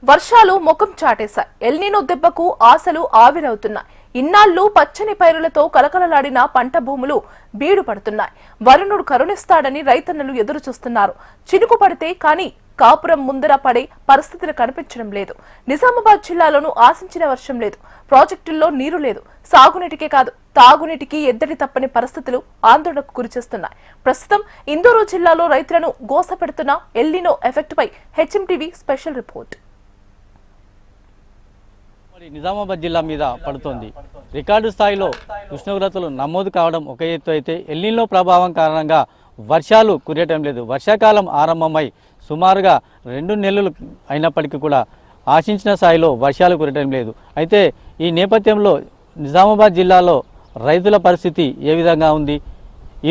వర్షాలు ముఖం చాటేశాయి. ఎల్నినో దెబ్బకు ఆశలు ఆవిరవుతున్నాయి. ఇన్నాళ్లు పచ్చని పైరులతో కలకలలాడిన పంట భూములు బీడు పడుతున్నాయి. వరుణుడు కరుణిస్తాడని రైతన్నలు ఎదురు చూస్తున్నారు. చినుకు పడితే కానీ కాపురం ముందర పడే పరిస్థితులు కనిపించడం లేదు. నిజామాబాద్ జిల్లాలోనూ ఆశించిన వర్షం లేదు. ప్రాజెక్టుల్లో నీరు లేదు. సాగునీటికే కాదు తాగునీటికి ఎద్దడి తప్పని పరిస్థితులు ఆందోళనకు గురిచేస్తున్నాయి. ప్రస్తుతం ఇందూరు జిల్లాలో రైతులను గోసపెడుతున్న ఎల్నినో ఎఫెక్ట్ పై హెచ్ఎంటీవీ స్పెషల్ రిపోర్ట్. నిజామాబాద్ జిల్లా మీద పడుతోంది. రికార్డు స్థాయిలో ఉష్ణోగ్రతలు నమోదు కావడం ఒక ఎత్తు అయితే ఎల్నినో ప్రభావం కారణంగా వర్షాలు కురియటం లేదు. వర్షాకాలం ఆరంభమై సుమారుగా 2 నెలలు అయినప్పటికీ కూడా ఆశించిన స్థాయిలో వర్షాలు కురియటం లేదు. అయితే ఈ నేపథ్యంలో నిజామాబాద్ జిల్లాలో రైతుల పరిస్థితి ఏ విధంగా ఉంది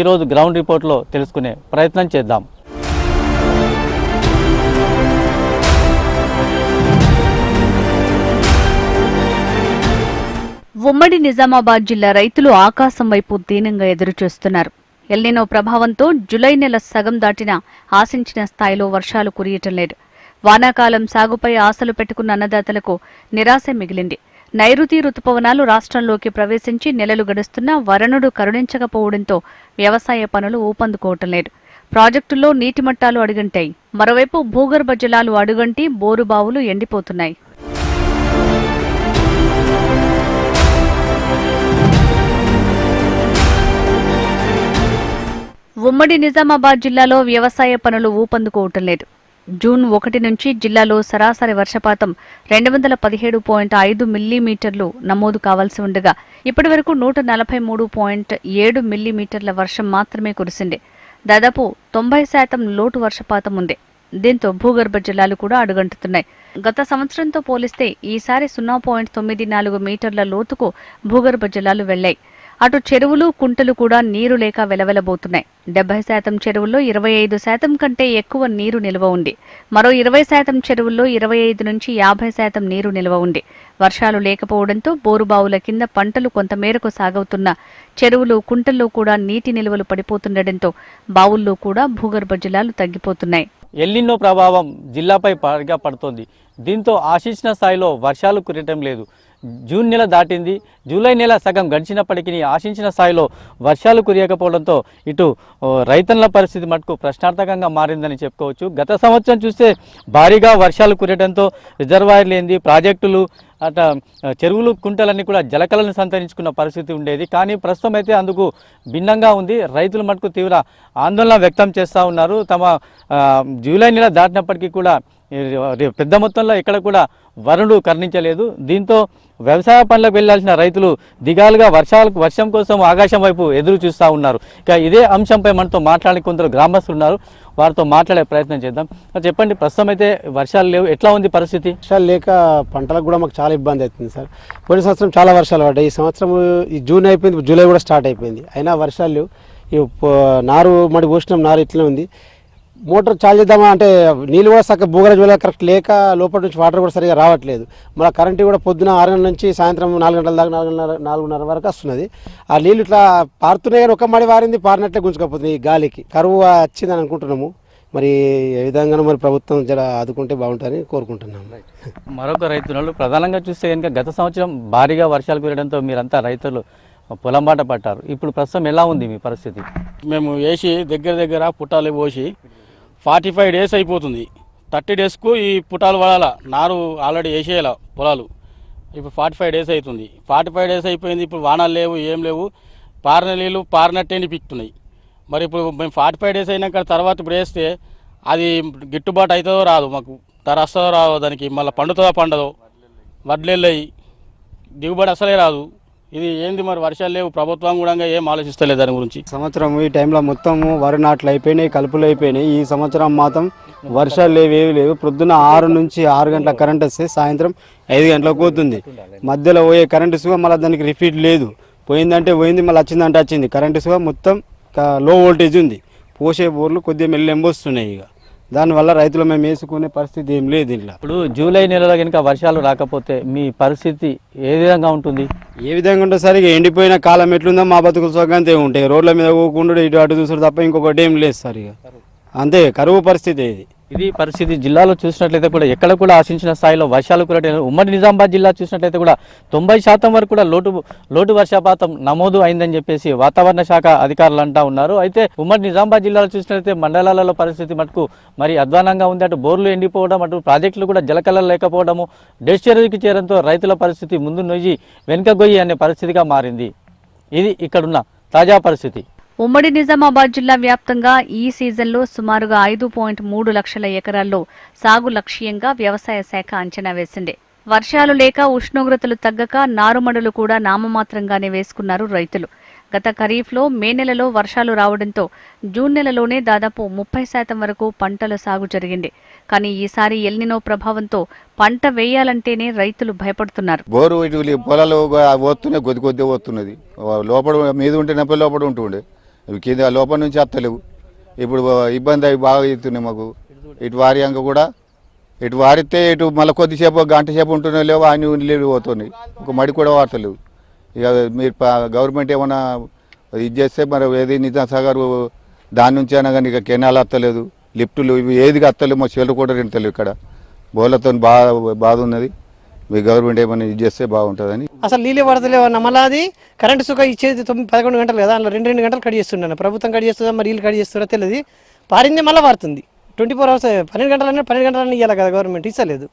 ఈరోజు గ్రౌండ్ రిపోర్ట్లో తెలుసుకునే ప్రయత్నం చేద్దాం. ఉమ్మడి నిజామాబాద్ జిల్లా రైతులు ఆకాశం వైపు దీనంగా ఎదురుచూస్తున్నారు. ఎల్నినో ప్రభావంతో జులై నెల సగం దాటినా ఆశించిన స్థాయిలో వర్షాలు కురియటం లేదు. వానాకాలం సాగుపై ఆశలు పెట్టుకున్న అన్నదాతలకు నిరాశ మిగిలింది. నైరుతి రుతుపవనాలు రాష్ట్రంలోకి ప్రవేశించి నెలలు గడుస్తున్నా వరుణుడు కరుణించకపోవడంతో వ్యవసాయ పనులు ఊపందుకోవటం లేదు. ప్రాజెక్టుల్లో నీటి మట్టాలు అడుగంటాయి. మరోవైపు భూగర్భ జలాలు అడుగంటి బోరుబావులు ఎండిపోతున్నాయి. ఉమ్మడి నిజామాబాద్ జిల్లాలో వ్యవసాయ పనులు ఊపందుకోవటం లేదు. జూన్ 1 నుంచి జిల్లాలో సరాసరి వర్షపాతం 217.5 మిల్లీమీటర్లు నమోదు కావాల్సి ఉండగా ఇప్పటి వరకు 143.7 మిల్లీమీటర్ల వర్షం మాత్రమే కురిసింది. దాదాపు 90% లోటు వర్షపాతం ఉంది. దీంతో భూగర్భ జలాలు కూడా అడుగంటుతున్నాయి. గత సంవత్సరంతో పోలిస్తే ఈసారి 0.94 మీటర్ల లోతుకు భూగర్భ జలాలు వెళ్లాయి. అటు చెరువులు కుంటలు కూడా నీరు లేక వెలవెలబోతున్నాయి. 70% చెరువుల్లో 25% కంటే ఎక్కువ నీరు నిల్వ ఉంది. మరో 20% చెరువుల్లో 25 నుంచి 50% నీరు నిల్వ ఉంది. వర్షాలు లేకపోవడంతో బోరుబావుల కింద పంటలు కొంతమేరకు సాగవుతున్న చెరువులు కుంటల్లో కూడా నీటి నిల్వలు పడిపోతుండటంతో బావుల్లో కూడా భూగర్భ జలాలు తగ్గిపోతున్నాయి. ఎల్నినో ప్రభావం జిల్లాపై భారీగా పడుతోంది. దీంతో ఆశించిన స్థాయిలో వర్షాలు కురియటం లేదు. జూన్ నెల దాటింది. జూలై నెల సగం గడిచినప్పటికీ ఆశించిన స్థాయిలో వర్షాలు కురియకపోవడంతో ఇటు రైతన్నుల పరిస్థితి మటుకు ప్రశ్నార్థకంగా మారిందని చెప్పుకోవచ్చు. గత సంవత్సరం చూస్తే భారీగా వర్షాలు కురియడంతో రిజర్వాయర్లు ఏంది ప్రాజెక్టులు అట చెరువులు కుంటలన్నీ కూడా జలకలను సంతరించుకున్న పరిస్థితి ఉండేది. కానీ ప్రస్తుతం అయితే అందుకు భిన్నంగా ఉంది. రైతులు మటుకు తీవ్ర ఆందోళన వ్యక్తం చేస్తూ ఉన్నారు. తమ జూలై నెల దాటినప్పటికీ కూడా పెద్ద మొత్తంలో ఇక్కడ కూడా వరుణుడు కరుణించలేదు. దీంతో వ్యవసాయ పనులకు వెళ్లాల్సిన రైతులు దిగాలుగా వర్షం కోసం ఆకాశం వైపు ఎదురు చూస్తూ ఉన్నారు. ఇక ఇదే అంశంపై మనతో మాట్లాడే కొందరు గ్రామస్తులు ఉన్నారు. వారితో మాట్లాడే ప్రయత్నం చేద్దాం. చెప్పండి, ప్రస్తుతం అయితే వర్షాలు లేవు, ఎట్లా ఉంది పరిస్థితి? వర్షాలు లేక పంటలకు కూడా మాకు చాలా ఇబ్బంది అవుతుంది సార్. పోయిన సంవత్సరం చాలా వర్షాలు పడ్డాయి. ఈ సంవత్సరం ఈ జూన్ అయిపోయింది, జూలై కూడా స్టార్ట్ అయిపోయింది. అయినా వర్షాలు లేవు. ఈ నారు మడి పోసినాం, నారు ఇట్లనే ఉంది. మోటార్ చార్జ్ చేద్దామా అంటే నీళ్ళు కూడా చక్కగా భూగర్భ జలాలు కరెక్ట్ లేక లోపల నుంచి వాటర్ కూడా సరిగా రావట్లేదు. మళ్ళీ కరెంటు కూడా పొద్దున 6 గంటల నుంచి సాయంత్రం 4 గంటల దాకా 4:30 వరకు వస్తున్నది. ఆ నీళ్ళు ఇట్లా పారుతున్నాయి కానీ ఒక మడి వారింది పారినట్లే గుంజుకపోతుంది. ఈ గాలికి కరువు వచ్చిందని అనుకుంటున్నాము. మరి ఏ విధంగా మరి ప్రభుత్వం జర ఆదుకుంటే బాగుంటుందని కోరుకుంటున్నాము. మరొక రైతులు ప్రధానంగా చూస్తే కనుక గత సంవత్సరం భారీగా వర్షాలు కురియడంతో మీరంతా రైతులు పొలం బాట పట్టారు. ఇప్పుడు ప్రస్తుతం ఎలా ఉంది మీ పరిస్థితి? మేము వేసి దగ్గర పుట్టాలు పోసి 45 డేస్ అయిపోతుంది. 30 డేస్కు ఈ పుటాలు పడాల. నారు ఆల్రెడీ వేసేయాల పొలాలు. ఇప్పుడు 45 డేస్ అవుతుంది. 45 డేస్ అయిపోయింది. ఇప్పుడు వానాలు లేవు, ఏం లేవు. పారిన నీళ్ళు పారినట్టే పిక్తున్నాయి. మరి ఇప్పుడు మేము 45 డేస్ అయినాక తర్వాత ఇప్పుడు వేస్తే అది గిట్టుబాటు అవుతుందో రాదు, మాకు ధర వస్తుందో రాదో, దానికి మళ్ళీ పండుతుందో పండదో, వడ్లేళ్ళయి దిగుబడి అసలే రాదు. ఇది ఏంది మరి? వర్షాలు లేవు, ప్రభుత్వం కూడా ఏం ఆలోచిస్తలేదు దాని గురించి. సంవత్సరం ఈ టైంలో మొత్తం వరి నాట్లు అయిపోయినాయి, కలుపులు అయిపోయినాయి. ఈ సంవత్సరం మాత్రం వర్షాలు లేవు, ఏవి లేవు. ప్రొద్దున 6 నుంచి 6 గంటల కరెంట్ వస్తే సాయంత్రం 5 గంటలకు పోతుంది. మధ్యలో పోయే కరెంటు సుగా మళ్ళీ దానికి రిపీట్ లేదు. పోయిందంటే పోయింది, మళ్ళీ వచ్చిందంటే వచ్చింది. కరెంటు సుగా మొత్తం లో వోల్టేజ్ ఉంది. పోసే బోర్లు కొద్దిగా మెల్లెంబొస్తున్నాయి. ఇక దానివల్ల రైతులు మేము వేసుకునే పరిస్థితి ఏం లేదు. ఇలా ఇప్పుడు జూలై నెలలో కనుక వర్షాలు రాకపోతే మీ పరిస్థితి ఏ విధంగా ఉంటుంది? ఏ విధంగా ఉంటుంది సార్? ఇక ఎండిపోయిన కాలం ఎట్లుందో మా బతుకులు సొంతంతే ఉంటాయి. రోడ్ల మీద పోకుండా ఇటు అటు చూసారు తప్ప ఇంకొకటి ఏం లేదు సార్. ఇక అంతే కరువు పరిస్థితి ఇది. ఇది పరిస్థితి. జిల్లాలో చూసినట్లయితే కూడా ఎక్కడ కూడా ఆశించిన స్థాయిలో వర్షాలు కురవడం. ఉమ్మడి నిజామాబాద్ జిల్లా చూసినట్లయితే కూడా 90% వరకు కూడా లోటు వర్షపాతం నమోదు అయిందని చెప్పేసి వాతావరణ శాఖ అధికారులు అంటా ఉన్నారు. అయితే ఉమ్మడి నిజామాబాద్ జిల్లాలో చూసినట్లయితే మండలాలలో పరిస్థితి మటుకు మరి అధ్వానంగా ఉంది. అటు బోర్లు ఎండిపోవడం, అటు ప్రాజెక్టులు కూడా జలకళ లేకపోవడము, డెస్ట్ చెరువుకి చేరడంతో రైతుల పరిస్థితి ముందు నొయ్యి వెనుక గొయ్యి అనే పరిస్థితిగా మారింది. ఇది ఇక్కడున్న తాజా పరిస్థితి. ఉమ్మడి నిజామాబాద్ జిల్లా వ్యాప్తంగా ఈ సీజన్లో సుమారుగా 5.3 లక్షల ఎకరాల్లో సాగు లక్ష్యంగా వ్యవసాయ శాఖ అంచనా వేసింది. వర్షాలు లేక ఉష్ణోగ్రతలు తగ్గక నారుమడులు కూడా నామమాత్రంగానే వేసుకున్నారు రైతులు. గత ఖరీఫ్లో మే నెలలో వర్షాలు రావడంతో జూన్ నెలలోనే దాదాపు 30% వరకు పంటల సాగు జరిగింది. కానీ ఈసారి ఎల్నినో ప్రభావంతో పంట వేయాలంటేనే రైతులు భయపడుతున్నారు. బోరు ఇటు పొలాలు పోతున్నాయి, కొద్ది పోతున్నది. లోపల మీద ఉంటే నొప్పి లోపల ఉంటుండే, కింద లోపల నుంచి వస్తలేవు. ఇప్పుడు ఇబ్బంది అవి బాగా అవుతున్నాయి మాకు. ఇటు వారియంగా కూడా ఇటు వారితే ఇటు మళ్ళీ కొద్దిసేపు గంట సేపు ఉంటూనే లేవు, అన్ని నీళ్ళు పోతున్నాయి. ఒక మడి కూడా వాడతలేవు. ఇక మీరు గవర్నమెంట్ ఏమైనా ఇది చేస్తే మరి ఏది నిజాం సాగర్ దాని నుంచి అయినా కానీ ఇక కెనాల్ వస్తలేదు, లిఫ్టులు ఇవి ఏది వస్తలేవు. మా చెల్లు కూడా తింటలేవు. ఇక్కడ బోర్లతో బాధ ఉన్నది. మీ గవర్నమెంట్ ఏమైనా ఇది చేస్తే బాగుంటుందని. అసలు నీళ్ళే పడతలేవు అన్న. మళ్ళీ అది కరెంటు సుఖ ఇచ్చేది 11 గంటలు కదా, అందులో 2 గంటలు కట్ చేస్తున్నాను. ప్రభుత్వం కట్ చేస్తుందా మరి వీళ్ళు కట్ చేస్తారో తెలియదు. పారింది మళ్ళీ పడుతుంది. 24 hours 12 గంటలన్నీ 12 గంటలన్నీ ఇవ్వాలి కదా, గవర్నమెంట్ ఇస్తలేదు.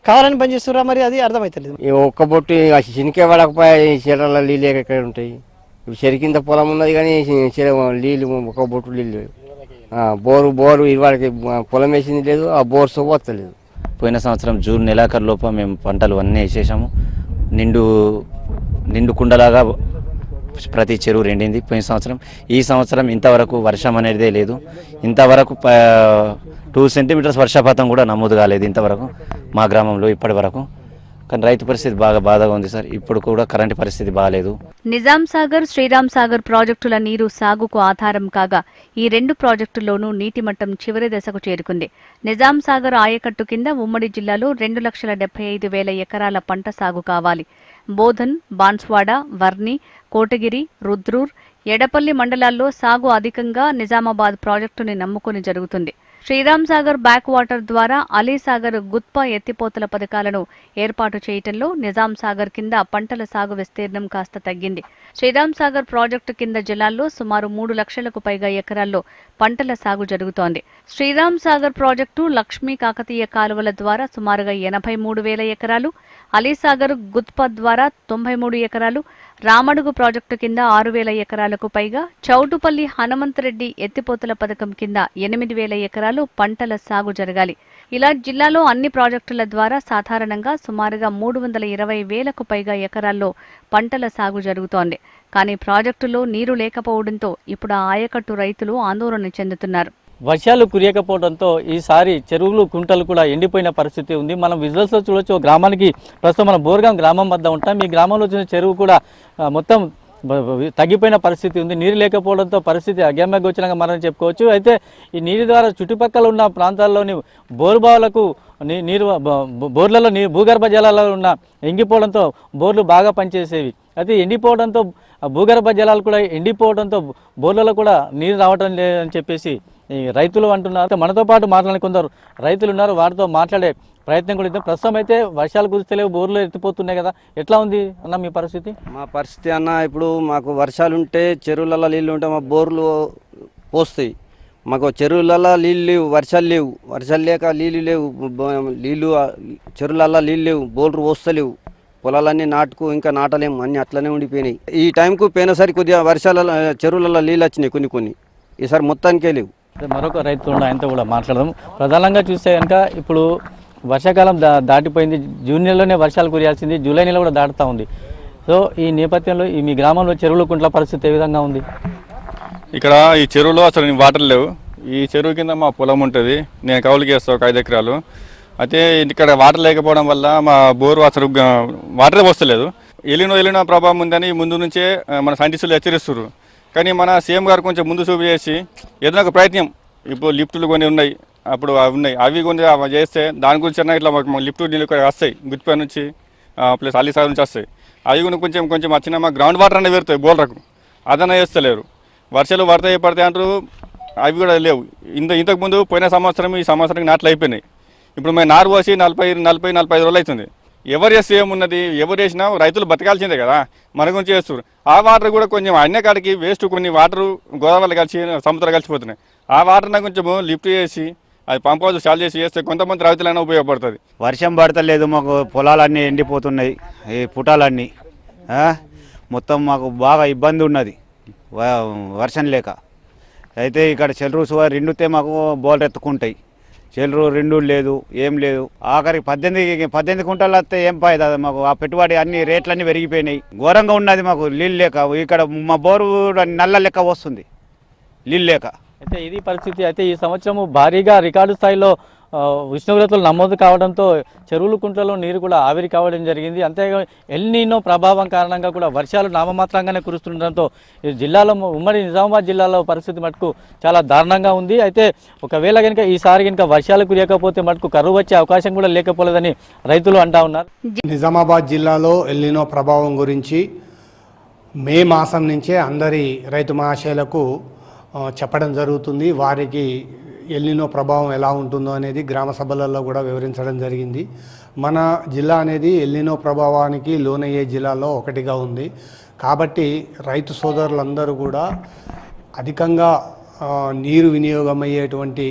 కావాలని పని చేస్తురా మరి, అది అర్థమవుతలేదు. ఒక్క బొట్టు చినికే పడకపోయా చెరల నీళ్ళు ఎక్కడ ఉంటాయి. ఇప్పుడు చెరి కింద పొలం ఉన్నది కానీ నీళ్ళు ఒక బొట్టు నీళ్ళు. బోరు ఇవాళకి పొలం వేసింది లేదు, ఆ బోర్ వస్తలేదు. పోయిన సంవత్సరం జూన్ నెలాఖరులోపు మేము పంటలు అన్నీ వేసేసాము. నిండు కుండలాగా ప్రతి చెరువు రెండింది పోయిన సంవత్సరం. ఈ సంవత్సరం ఇంతవరకు వర్షం అనేదే లేదు. ఇంతవరకు 2 సెంటీమీటర్స్ వర్షపాతం కూడా నమోదు కాలేదు ఇంతవరకు మా గ్రామంలో ఇప్పటి వరకు. కానీ రైతు పరిస్థితి బాగా ఉంది సార్. ఇప్పుడు కూడా కరెంటు పరిస్థితి బాగాలేదు. నిజాం సాగర్, శ్రీరామ్ సాగర్ ప్రాజెక్టుల నీరు సాగుకు ఆధారం కాగా ఈ 2 ప్రాజెక్టుల్లోనూ నీటి మట్టం చివరి దశకు చేరుకుంది. నిజాం సాగర్ ఆయకట్టు కింద ఉమ్మడి జిల్లాలో 2,75,000 ఎకరాల పంట సాగు కావాలి. బోధన్, బాన్స్వాడ, వర్ని, కోటగిరి, రుద్రూర్, ఎడపల్లి మండలాల్లో సాగు అధికంగా నిజామాబాద్ ప్రాజెక్టుని నమ్ముకుని జరుగుతుంది. శ్రీరామ్ సాగర్ బ్యాక్ వాటర్ ద్వారా అలీసాగర్, గుత్పా ఎత్తిపోతల పథకాలను ఏర్పాటు చేయటంలో నిజాం సాగర్ కింద పంటల సాగు విస్తీర్ణం కాస్త తగ్గింది. శ్రీరామ్ సాగర్ ప్రాజెక్టు కింద జలాల్లో సుమారు 3 లక్షలకు పైగా ఎకరాల్లో పంటల సాగు జరుగుతోంది. శ్రీరామ్ సాగర్ ప్రాజెక్టు లక్ష్మీ కాకతీయ కాలువల ద్వారా సుమారుగా 83,000 ఎకరాలు, అలీసాగర్, గుత్పా ద్వారా 93 ఎకరాలు, రామడుగు ప్రాజెక్టు కింద 6,000 ఎకరాలకు పైగా, చౌటుపల్లి హనుమంతరెడ్డి ఎత్తిపోతల పథకం కింద 8,000 ఎకరాలు పంటల సాగు జరగాలి. ఇలా జిల్లాలో అన్ని ప్రాజెక్టుల ద్వారా సాధారణంగా సుమారుగా 320,000కు పైగా ఎకరాల్లో పంటల సాగు జరుగుతోంది. కానీ ప్రాజెక్టులో నీరు లేకపోవడంతో ఇప్పుడు ఆ ఆయకట్టు రైతులు ఆందోళన చెందుతున్నారు. వర్షాలు కురియకపోవడంతో ఈసారి చెరువులు, కుంటలు కూడా ఎండిపోయిన పరిస్థితి ఉంది. మనం విజువల్స్లో చూడొచ్చు. గ్రామానికి ప్రస్తుతం మనం బోర్గాం గ్రామం వద్ద ఉంటాం. ఈ గ్రామంలో వచ్చిన చెరువు కూడా మొత్తం తగ్గిపోయిన పరిస్థితి ఉంది. నీరు లేకపోవడంతో పరిస్థితి అగమ్యగోచరంగా మనం చెప్పుకోవచ్చు. అయితే ఈ నీరు ద్వారా చుట్టుపక్కల ఉన్న ప్రాంతాల్లోని బోరుబావులకు బోర్లలో భూగర్భ జలాల్లో ఉన్న ఎంగిపోవడంతో బోర్లు బాగా పనిచేసేవి. అయితే ఎండిపోవడంతో భూగర్భ జలాలు కూడా ఎండిపోవడంతో బోర్లలో కూడా నీరు రావడం లేదని చెప్పేసి ఈ రైతులు అంటున్నారు. మనతో పాటు మాట్లాడే కొందరు రైతులు ఉన్నారు, వారితో మాట్లాడే ప్రయత్నం కూడా ఇద్దాం. ప్రస్తుతం అయితే వర్షాలు కురిస్తలేవు, బోర్లు ఎత్తిపోతున్నాయి కదా, ఎట్లా ఉంది అన్న మీ పరిస్థితి? మా పరిస్థితి అన్న, ఇప్పుడు మాకు వర్షాలు ఉంటే చెరువులలో నీళ్ళు ఉంటే మా బోర్లు పోస్తాయి. మాకు చెరువులలో నీళ్ళు లేవు, వర్షాలు లేవు. వర్షాలు లేక నీళ్ళు లేవు, చెరువులలో నీళ్ళు లేవు, బోర్లు పోస్తలేవు. పొలాలన్నీ నాటుకు ఇంకా నాటలేము, అన్నీ అట్లనే ఉండిపోయినాయి. ఈ టైంకు పోయినసరి కొద్దిగా వర్షాల చెరువులలో నీళ్ళు వచ్చినాయి కొన్ని. ఈసారి మొత్తానికే లేవు. మరొక రైతు ఆయనతో కూడా మాట్లాడదాం. ప్రధానంగా చూస్తే కనుక ఇప్పుడు వర్షాకాలం దాటిపోయింది. జూన్ నెలలోనే వర్షాలు కురియాల్సింది, జూలై నెల కూడా దాటుతూ ఉంది. సో ఈ నేపథ్యంలో మీ గ్రామంలో చెరువుల, కుంట్ల పరిస్థితి ఏ విధంగా ఉంది? ఇక్కడ ఈ చెరువులో అసలు వాటర్ లేవు. ఈ చెరువు కింద మా పొలం ఉంటుంది, నేను కౌలుకి వేస్తాను ఒక 5 ఎకరాలు. అయితే ఇక్కడ వాటర్ లేకపోవడం వల్ల మా బోరు అసలు వాటరే వస్తలేదు. ఎలినో ప్రభావం ఉందని ముందు నుంచే మన సైంటిస్టులు హెచ్చరిస్తారు. కానీ మన సీఎం గారు కొంచెం ముందు చూపు చేసి ఏదైనా ఒక ప్రయత్నం, ఇప్పుడు లిఫ్టులు కొన్ని ఉన్నాయి, అప్పుడు అవి కొన్ని చేస్తే దాని గురించి ఇట్లా లిఫ్ట్ నీళ్ళు వస్తాయి, గుత్తిపై నుంచి ప్లస్ అలీసాగర్ నుంచి వస్తాయి. అవి కూడా కొంచెం వచ్చిన మా గ్రౌండ్ వాటర్ అనేది పెడతాయి బోర్లకు, అదన్నా చేస్తలేరు. వర్షాలు పడతాయి అంటారు, అవి కూడా లేవు. ఇంతకుముందు పోయిన సంవత్సరం ఈ సంవత్సరం నాట్లు అయిపోయినాయి. ఇప్పుడు మేము నారు పోసి 40-45 రోజులు అవుతుంది. ఎవరు చేస్తే ఏమున్నది, ఎవరు వేసినా రైతులు బతకాల్సిందే కదా, మన గురించి చేస్తారు. ఆ వాటర్ కూడా కొంచెం అన్య కాడికి వేస్ట్, కొన్ని వాటర్ గోదావరి కలిసి సముద్రం కలిసిపోతున్నాయి. ఆ వాటర్ కొంచెం లిఫ్ట్ చేసి అది పంప్ హౌస్ చాలు చేస్తే కొంతమంది రైతులైనా ఉపయోగపడుతుంది. వర్షం పడతలేదు, మాకు పొలాలన్నీ ఎండిపోతున్నాయి, ఈ పుటాలన్నీ మొత్తం మాకు బాగా ఇబ్బంది ఉన్నది వర్షం లేక. అయితే ఇక్కడ చెల్లరు రెండుతే మాకు బోల్ ఎత్తుకుంటాయి, చెల్లరు రెండు లేదు, ఏం లేదు. ఆఖరికి 18 కుంటలు వస్తే ఏం పాయదా మాకు? ఆ పెట్టుబడి అన్ని రేట్లన్నీ పెరిగిపోయినాయి, ఘోరంగా ఉన్నది మాకు నీళ్ళు లేక. ఇక్కడ మా బోరు నల్ల లెక్క వస్తుంది నీళ్ళు లేక. అయితే ఇది పరిస్థితి. అయితే ఈ సంవత్సరము భారీగా రికార్డు స్థాయిలో ఉష్ణోగ్రతలు నమోదు కావడంతో చెరువులు కుంట్లలో నీరు కూడా ఆవిరి కావడం జరిగింది. అంతేగా ఎల్ నీనో ప్రభావం కారణంగా కూడా వర్షాలు నామమాత్రంగానే కురుస్తుండడంతో ఈ జిల్లాలో, ఉమ్మడి నిజామాబాద్ జిల్లాలో పరిస్థితి మటుకు చాలా దారుణంగా ఉంది. అయితే ఒకవేళ కనుక ఈసారి కనుక వర్షాలు కురియకపోతే మటుకు కరువు వచ్చే అవకాశం కూడా లేకపోలేదని రైతులు అంటా ఉన్నారు. నిజామాబాద్ జిల్లాలో ఎల్ నీనో ప్రభావం గురించి మే మాసం నుంచే అందరి రైతు మహాశయులకు చెప్పడం జరుగుతుంది. వారికి ఎల్ నీనో ప్రభావం ఎలా ఉంటుందో అనేది గ్రామ సభలలో కూడా వివరించడం జరిగింది. మన జిల్లా అనేది ఎల్ నీనో ప్రభావానికి లోనయ్యే జిల్లాలో ఒకటిగా ఉంది. కాబట్టి రైతు సోదరులందరూ కూడా అధికంగా నీరు వినియోగం అయ్యేటువంటి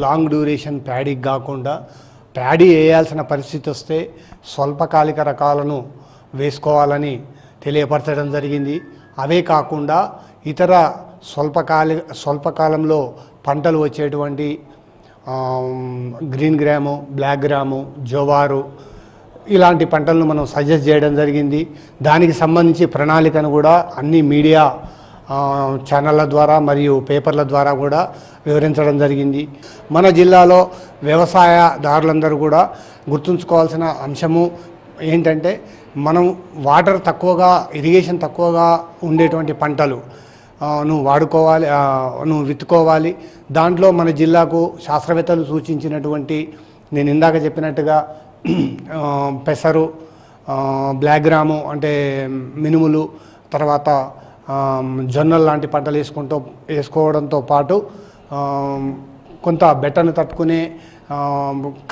లాంగ్ డ్యూరేషన్ ప్యాడీకి కాకుండా ప్యాడీ వేయాల్సిన పరిస్థితి వస్తే స్వల్పకాలిక రకాలను వేసుకోవాలని తెలియపరచడం జరిగింది. అవే కాకుండా ఇతర స్వల్పకాలంలో పంటలు వచ్చేటువంటి గ్రీన్ గ్రాము, బ్లాక్ గ్రాము, జోవారు ఇలాంటి పంటలను మనం సజెస్ట్ చేయడం జరిగింది. దానికి సంబంధించి ప్రణాళికను కూడా అన్ని మీడియా ఛానళ్ళ ద్వారా మరియు పేపర్ల ద్వారా కూడా వివరించడం జరిగింది. మన జిల్లాలో వ్యవసాయదారులందరూ కూడా గుర్తుంచుకోవాల్సిన అంశము ఏంటంటే, మనం వాటర్ తక్కువగా, ఇరిగేషన్ తక్కువగా ఉండేటువంటి పంటలు నువ్వు వాడుకోవాలి, నువ్వు విత్తుకోవాలి. దాంట్లో మన జిల్లాకు శాస్త్రవేత్తలు సూచించినటువంటి, నేను ఇందాక చెప్పినట్టుగా పెసరు, బ్లాక్ గ్రాము అంటే మినుములు, తర్వాత జొన్నలు లాంటి పంటలు వేసుకోవడంతో పాటు కొంత బెట్టను తట్టుకునే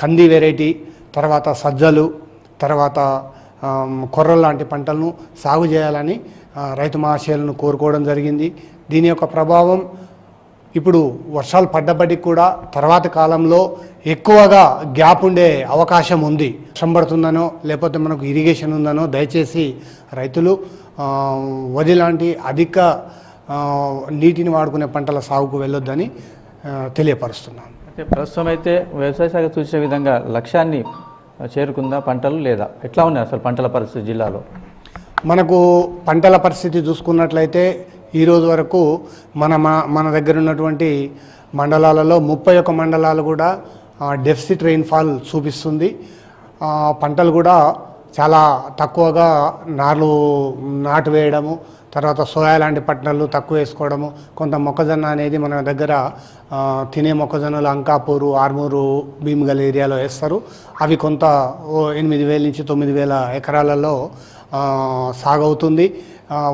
కంది వెరైటీ, తర్వాత సజ్జలు, తర్వాత కొర్రలు లాంటి పంటలను సాగు చేయాలని రైతు మహాశయులను కోరుకోవడం జరిగింది. దీని యొక్క ప్రభావం ఇప్పుడు వర్షాలు పడ్డప్పటికి కూడా తర్వాత కాలంలో ఎక్కువగా గ్యాప్ ఉండే అవకాశం ఉంది. వర్షం పడుతుందనో లేకపోతే మనకు ఇరిగేషన్ ఉందనో దయచేసి రైతులు వరి లాంటి అధిక నీటిని వాడుకునే పంటల సాగుకు వెళ్ళొద్దని తెలియపరుస్తున్నాను. అయితే ప్రస్తుతం అయితే వ్యవసాయ శాఖ సూచించిన విధంగా లక్ష్యాన్ని చేరుకుందా పంటలు, లేదా ఎట్లా ఉన్నాయి అసలు పంటల పరిస్థితి జిల్లాలో? మనకు పంటల పరిస్థితి చూసుకున్నట్లయితే ఈరోజు వరకు మన దగ్గర ఉన్నటువంటి మండలాలలో 31 మండలాలు కూడా డెఫిసిట్ రెయిన్ఫాల్ చూపిస్తుంది. పంటలు కూడా చాలా తక్కువగా నాటు వేయడము, తర్వాత సోయా లాంటి పంటలు తక్కువ వేసుకోవడము, కొంత మొక్కజొన్న అనేది మన దగ్గర తినే మొక్కజొన్నలు అంకాపూరు, ఆర్మూరు, భీమగల్ ఏరియాలో వేస్తారు. అవి కొంత 8,000 నుంచి 9,000 ఎకరాలలో సాగవుతుంది.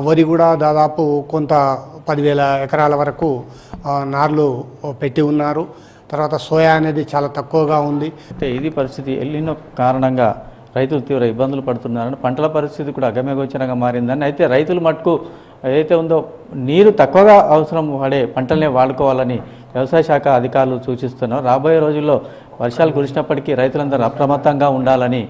వరి కూడా దాదాపు కొంత 10,000 ఎకరాల వరకు నార్లు పెట్టి ఉన్నారు. తర్వాత సోయా అనేది చాలా తక్కువగా ఉంది. అయితే ఇది పరిస్థితి. ఎల్ నీనో కారణంగా రైతులు తీవ్ర ఇబ్బందులు పడుతున్నారని, పంటల పరిస్థితి కూడా అగమ్యగోచరంగా మారిందని. అయితే రైతులు మటుకు ఏదైతే ఉందో నీరు తక్కువగా అవసరం పడే పంటలనే వాడుకోవాలని వ్యవసాయ శాఖ అధికారులు సూచిస్తున్నారు. రాబోయే రోజుల్లో వర్షాలు కురిసినప్పటికీ రైతులందరూ అప్రమత్తంగా ఉండాలని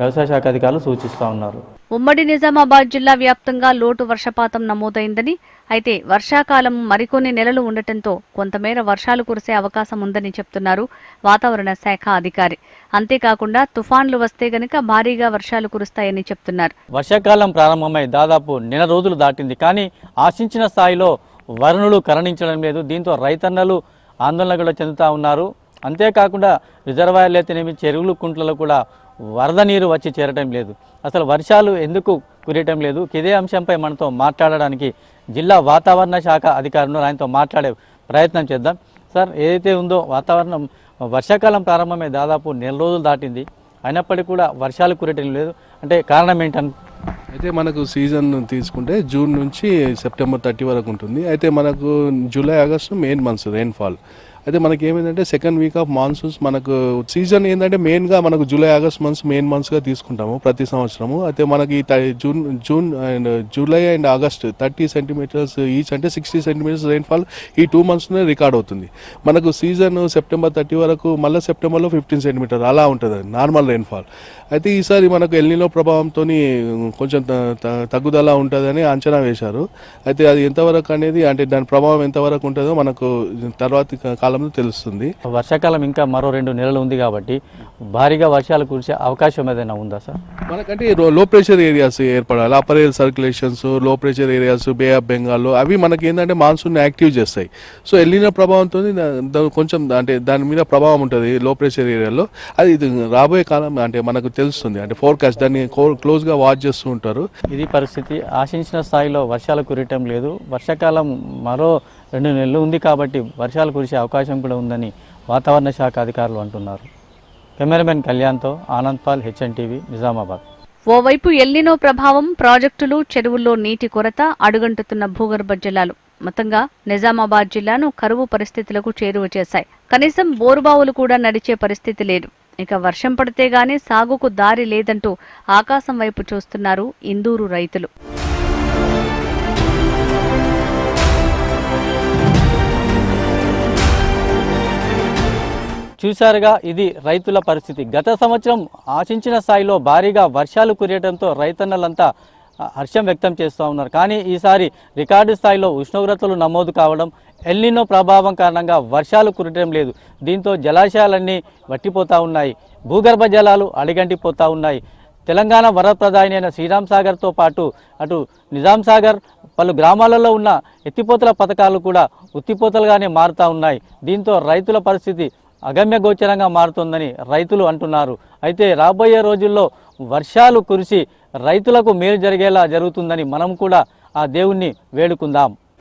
వ్యవసాయ శాఖ అధికారులు సూచిస్తూ ఉన్నారు. ఉమ్మడి నిజామాబాద్ జిల్లా వ్యాప్తంగా లోటు వర్షపాతం నమోదైందని, అయితే వర్షాకాలం మరికొన్ని నెలలు ఉండటంతో కొంతమేర వర్షాలు కురిసే అవకాశం ఉందని చెప్తున్నారు వాతావరణ శాఖ అధికారి. అంతేకాకుండా తుఫాన్లు వస్తే గనక భారీగా వర్షాలు కురుస్తాయని చెప్తున్నారు. వర్షాకాలం ప్రారంభమై దాదాపు నెల రోజులు దాటింది, కానీ ఆశించిన స్థాయిలో వరుణులు కరుణించడం లేదు. దీంతో రైతన్నలు ఆందోళన కూడా చెందుతూ ఉన్నారు. అంతేకాకుండా రిజర్వాయర్లు అయితేనేమి, చెరువులు, కుంట్లలో కూడా వరద నీరు వచ్చి చేరటం లేదు. అసలు వర్షాలు ఎందుకు కురియటం లేదు? ఇదే అంశంపై మనతో మాట్లాడడానికి జిల్లా వాతావరణ శాఖ అధికారులు, ఆయనతో మాట్లాడే ప్రయత్నం చేద్దాం. సార్, ఏదైతే ఉందో వాతావరణం, వర్షాకాలం ప్రారంభమై దాదాపు నెల రోజులు దాటింది, అయినప్పటికీ కూడా వర్షాలు కురియటం లేదు, అంటే కారణం ఏంటని? అయితే మనకు సీజన్ తీసుకుంటే జూన్ నుంచి సెప్టెంబర్ 30 వరకు ఉంటుంది. అయితే మనకు July August main months rainfall. అయితే మనకి ఏమైందంటే సెకండ్ వీక్ ఆఫ్ మాన్సూన్స్ మనకు సీజన్ ఏంటంటే మెయిన్గా మనకు జూలై ఆగస్ట్ మంత్స్ మెయిన్ మంత్స్గా తీసుకుంటాము ప్రతి సంవత్సరము. అయితే మనకి June and July and August 30 centimetres each అంటే 60 సెంటీమీటర్స్ రెయిన్ఫాల్ ఈ 2 మంత్స్నే రికార్డ్ అవుతుంది. మనకు సీజన్ సెప్టెంబర్ 30 వరకు, మళ్ళీ సెప్టెంబర్లో 15 సెంటీమీటర్ అలా ఉంటుంది నార్మల్ రెయిన్ఫాల్. అయితే ఈసారి మనకు ఎల్నినో ప్రభావంతో కొంచెం తగ్గుదల ఉంటుందని అంచనా వేశారు. అయితే అది ఎంతవరకు అనేది అంటే దాని ప్రభావం ఎంతవరకు ఉంటుందో మనకు తర్వాతి కాలంలో తెలుస్తుంది. వర్షాకాలం ఇంకా మరో 2 నెలలు ఉంది కాబట్టి భారీగా వర్షాలు కురిసే అవకాశం ఏదైనా ఉందా సార్? మనకంటే లో ప్రెషర్ ఏరియాస్ ఏర్పడాలి. అప్పర్ ఎయిర్ సర్క్యులేషన్స్, లో ప్రెషర్ ఏరియాస్, బే ఆఫ్ బెంగాల్లో అవి మనకి ఏంటంటే మాన్సూన్ యాక్టివ్ చేస్తాయి. సో ఎల్నినో ప్రభావంతో కొంచెం అంటే దాని మీద ప్రభావం ఉంటుంది లో ప్రెషర్ ఏరియాలో. అది రాబోయే కాలం అంటే మనకు తెలుస్తుంది, అంటే ఫోర్కాస్ట్ దాన్ని క్లోజ్గా వాచ్ చేస్తూ ఉంటారు. ఇది పరిస్థితి. ఆశించిన స్థాయిలో వర్షాలు కురియటం లేదు. వర్షాకాలం మరో 2 నెలలు ఉంది కాబట్టి వర్షాలు కురిసే అవకాశం కూడా ఉందని వాతావరణ శాఖ అధికారులు అంటున్నారు. కెమెరామెన్ కళ్యాణ్తో ఆనంద్ పాల్, HNTV, నిజామాబాద్. ఓవైపు ఎల్నినో ప్రభావం, ప్రాజెక్టులు, చెరువుల్లో నీటి కొరత, అడుగంటుతున్న భూగర్భ జలాలు మొత్తంగా నిజామాబాద్ జిల్లాను కరువు పరిస్థితులకు చేరువ చేశాయి. కనీసం బోరుబావులు కూడా నడిచే పరిస్థితి లేదు. ఇక వర్షం పడితే గానీ సాగుకు దారి లేదంటూ ఆకాశం వైపు చూస్తున్నారు ఇందూరు రైతులు. చూశారుగా, ఇది రైతుల పరిస్థితి. గత సంవత్సరం ఆశించిన స్థాయిలో భారీగా వర్షాలు కురియడంతో రైతన్నలంతా హర్షం వ్యక్తం చేస్తూ ఉన్నారు. కానీ ఈసారి రికార్డు స్థాయిలో ఉష్ణోగ్రతలు నమోదు కావడం, ఎల్నినో ప్రభావం కారణంగా వర్షాలు కురటం లేదు. దీంతో జలాశయాలన్నీ వట్టిపోతూ ఉన్నాయి, భూగర్భ జలాలు అడిగంటిపోతూ ఉన్నాయి. తెలంగాణ వరప్రదాయిని అయిన శ్రీరామ్ సాగర్తో పాటు అటు నిజాం సాగర్, పలు గ్రామాలలో ఉన్న ఎత్తిపోతల పథకాలు కూడా ఉత్తిపోతలుగానే మారుతూ ఉన్నాయి. దీంతో రైతుల పరిస్థితి అగమ్య గోచరంగా మారుతుందని రైతులు అంటున్నారు. అయితే రాబోయే రోజుల్లో వర్షాలు కురిసి రైతులకు మేలు జరిగేలా జరుగుతుందని మనం కూడా ఆ దేవుణ్ణి వేడుకుందాం.